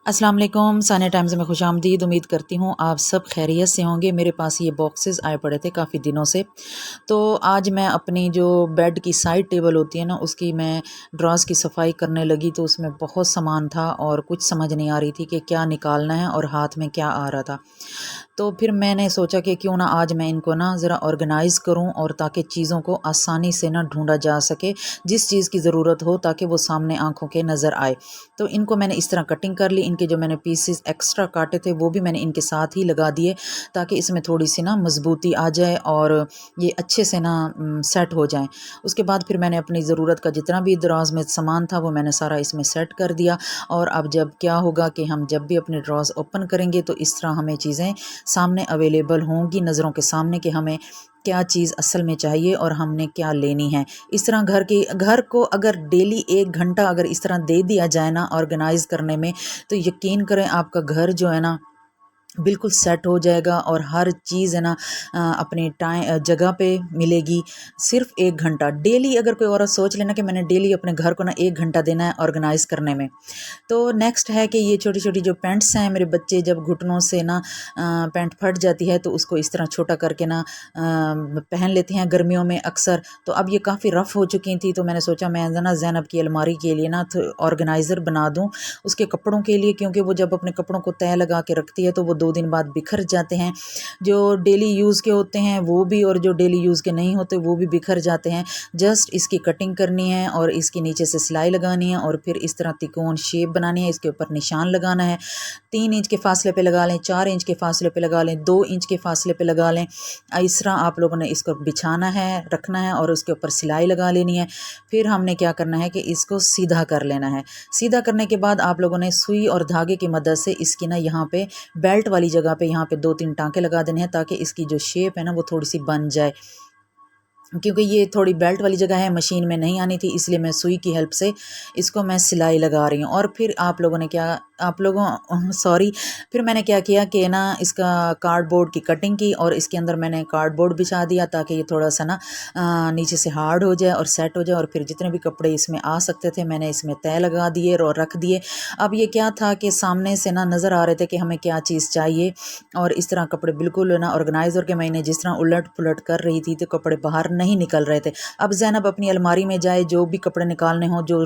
अस्सलाम वालेकुम, सानिया टाइम्स में खुशामदीद। उम्मीद करती हूँ आप सब खैरियत से होंगे। मेरे पास ये बॉक्सेस आए पड़े थे काफ़ी दिनों से, तो आज मैं अपनी जो बेड की साइड टेबल होती है ना, उसकी मैं ड्रॉज़ की सफाई करने लगी, तो उसमें बहुत सामान था और कुछ समझ नहीं आ रही थी कि क्या निकालना है और हाथ में क्या आ रहा था। तो फिर मैंने सोचा कि क्यों ना आज मैं इनको ना ज़रा ऑर्गेनाइज़ करूं, और ताकि चीज़ों को आसानी से ना ढूंढा जा सके, जिस चीज़ की ज़रूरत हो ताकि वो सामने आंखों के नज़र आए। तो इनको मैंने इस तरह कटिंग कर ली। इनके जो मैंने पीसेस एक्स्ट्रा काटे थे वो भी मैंने इनके साथ ही लगा दिए, ताकि इसमें थोड़ी सी ना मजबूती आ जाए और ये अच्छे से ना सेट हो जाएं। उसके बाद फिर मैंने अपनी ज़रूरत का जितना भी दराज में सामान था वो मैंने सारा इसमें सेट कर दिया। और अब जब क्या होगा कि हम जब भी अपने ड्रॉज ओपन करेंगे तो इस तरह हमें चीज़ें सामने अवेलेबल होंगी, नज़रों के सामने, कि हमें क्या चीज़ असल में चाहिए और हमने क्या लेनी है। इस तरह घर को अगर डेली 1 घंटा अगर इस तरह दे दिया जाए ना ऑर्गेनाइज़ करने में, तो यकीन करें आपका घर जो है ना बिल्कुल सेट हो जाएगा और हर चीज़ है ना अपने जगह पे मिलेगी। सिर्फ 1 घंटा डेली, अगर कोई औरत सोच लेना कि मैंने डेली अपने घर को ना 1 घंटा देना है ऑर्गेनाइज़ करने में। तो नेक्स्ट है कि ये छोटी छोटी जो पैंट्स हैं, मेरे बच्चे जब घुटनों से ना पैंट फट जाती है तो उसको इस तरह छोटा करके ना पहन लेते हैं गर्मियों में अक्सर। तो अब ये काफ़ी रफ़ हो चुकी थी, तो मैंने सोचा मैं ना ज़ैनब की अलमारी के लिए ना ऑर्गेनाइज़र बना दूँ उसके कपड़ों के लिए, क्योंकि वो जब अपने कपड़ों को तय लगा के रखती है तो वो 2 दिन बाद बिखर जाते हैं। जो डेली यूज़ के होते हैं वो भी, और जो डेली यूज़ के नहीं होते वो भी बिखर जाते हैं। जस्ट इसकी कटिंग करनी है और इसके नीचे से सिलाई लगानी है और फिर इस तरह तिकोन शेप बनानी है, इसके ऊपर निशान लगाना है। 3 इंच के फासले पे लगा लें, 4 इंच के फासले पे लगा लें, 2 इंच के फासले पे लगा लें। इस तरह आप लोगों ने इसको बिछाना है, रखना है और उसके ऊपर सिलाई लगा लेनी है। फिर हमने क्या करना है कि इसको सीधा कर लेना है। सीधा करने के बाद आप लोगों ने सुई और धागे की मदद से इसकी ना यहाँ पे बेल्ट वाली जगह पे यहाँ पे 2-3 टांके लगा देने हैं, ताकि इसकी जो शेप है ना वो थोड़ी सी बन जाए। क्योंकि ये थोड़ी बेल्ट वाली जगह है, मशीन में नहीं आनी थी, इसलिए मैं सुई की हेल्प से इसको मैं सिलाई लगा रही हूँ। और फिर आप लोगों सॉरी फिर मैंने क्या किया कि ना इसका कार्डबोर्ड की कटिंग की और इसके अंदर मैंने कार्डबोर्ड बिछा दिया, ताकि ये थोड़ा सा ना नीचे से हार्ड हो जाए और सेट हो जाए। और फिर जितने भी कपड़े इसमें आ सकते थे मैंने इसमें तय लगा दिए और रख दिए। अब ये क्या था कि सामने से ना नज़र आ रहे थे कि हमें क्या चीज़ चाहिए, और इस तरह कपड़े बिल्कुल ना ऑर्गेनाइज होकर मैंने जिस तरह उलट पुलट कर रही थी तो कपड़े बाहर नहीं निकल रहे थे। अब ज़ैनब अपनी अलमारी में जाए, जो भी कपड़े निकालने हों जो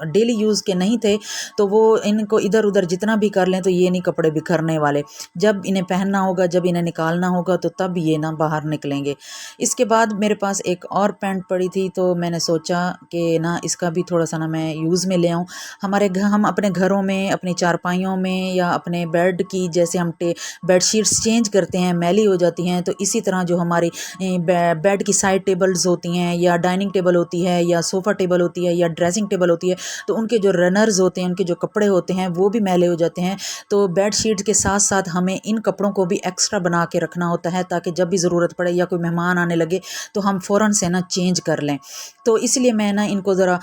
डेली यूज़ के नहीं थे, तो वो इनको इधर उधर जितना भी कर लें तो ये नहीं कपड़े बिखरने वाले। जब इन्हें पहनना होगा, जब इन्हें निकालना होगा, तो तब ये ना बाहर निकलेंगे। इसके बाद मेरे पास एक और पैंट पड़ी थी, तो मैंने सोचा कि ना इसका भी थोड़ा सा ना मैं यूज़ में ले आऊँ। हम अपने घरों में, अपनी चारपाइयों में या अपने बेड की, जैसे हम बेडशीट्स चेंज करते हैं, मैली हो जाती हैं, तो इसी तरह जो हमारी बेड की साइड टेबल्स होती हैं या डाइनिंग टेबल होती है या सोफ़ा टेबल होती है या ड्रेसिंग टेबल होती है, तो उनके जो रनर्स होते हैं, उनके जो कपड़े होते हैं वो भी मैले हो जाते हैं। तो बेड शीट के साथ साथ हमें इन कपड़ों को भी एक्स्ट्रा बना के रखना होता है, ताकि जब भी ज़रूरत पड़े या कोई मेहमान आने लगे तो हम फ़ौरन से ना चेंज कर लें। तो इसलिए मैं ना इनको ज़रा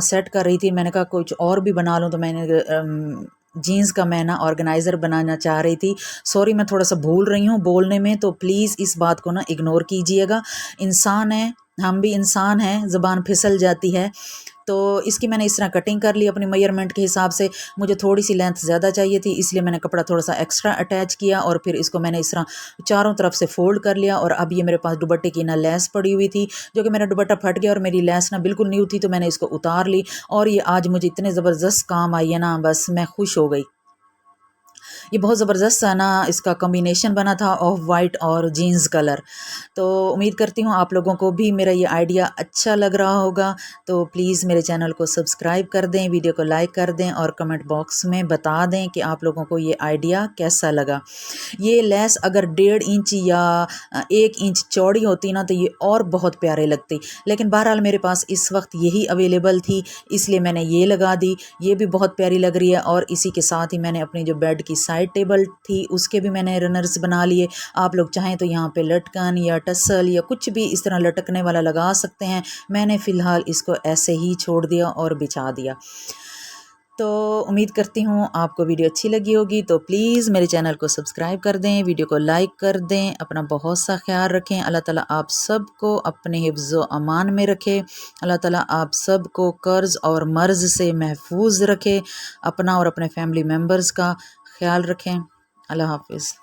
सेट कर रही थी। मैंने कहा कुछ और भी बना लूँ, तो मैंने जीन्स का मैं ना ऑर्गेनाइज़र बनाना चाह रही थी। सॉरी, मैं थोड़ा सा भूल रही हूँ बोलने में, तो प्लीज़ इस बात को ना इग्नोर कीजिएगा। इंसान है, हम भी इंसान हैं, ज़ुबान फिसल जाती है। तो इसकी मैंने इस तरह कटिंग कर ली अपनी मेजरमेंट के हिसाब से। मुझे थोड़ी सी लेंथ ज़्यादा चाहिए थी, इसलिए मैंने कपड़ा थोड़ा सा एक्स्ट्रा अटैच किया और फिर इसको मैंने इस तरह चारों तरफ से फोल्ड कर लिया। और अब ये मेरे पास दुपट्टे की ना लेस पड़ी हुई थी, जो कि मेरा दुपट्टा फट गया और मेरी लेस ना बिल्कुल न्यू थी, तो मैंने इसको उतार ली। और ये आज मुझे इतने ज़बरदस्त काम आई है ना, बस मैं खुश हो गई। ये बहुत ज़बरदस्त सा ना इसका कॉम्बिनेशन बना था, ऑफ वाइट और जीन्स कलर। तो उम्मीद करती हूँ आप लोगों को भी मेरा ये आइडिया अच्छा लग रहा होगा। तो प्लीज़ मेरे चैनल को सब्सक्राइब कर दें, वीडियो को लाइक कर दें और कमेंट बॉक्स में बता दें कि आप लोगों को ये आइडिया कैसा लगा। ये लेस अगर 1.5 इंच या 1 इंच चौड़ी होती ना, तो ये और बहुत प्यारे लगती, लेकिन बहरहाल मेरे पास इस वक्त यही अवेलेबल थी, इसलिए मैंने ये लगा दी। ये भी बहुत प्यारी लग रही है। और इसी के साथ ही मैंने अपनी जो बेड की साइड टेबल थी उसके भी मैंने रनर्स बना लिए। आप लोग चाहें तो यहाँ पे लटकन या टसल या कुछ भी इस तरह लटकने वाला लगा सकते हैं। मैंने फ़िलहाल इसको ऐसे ही छोड़ दिया और बिछा दिया। तो उम्मीद करती हूँ आपको वीडियो अच्छी लगी होगी, तो प्लीज़ मेरे चैनल को सब्सक्राइब कर दें, वीडियो को लाइक कर दें, अपना बहुत सा ख्याल रखें। अल्लाह ताला आप सब को अपने हिफ्ज़ व अमान में रखे। अल्लाह ताला आप सब को कर्ज़ और मर्ज़ से महफूज रखे। अपना और अपने फैमिली मेम्बर्स का ख्याल रखें। अल्लाह हाफ़िज़।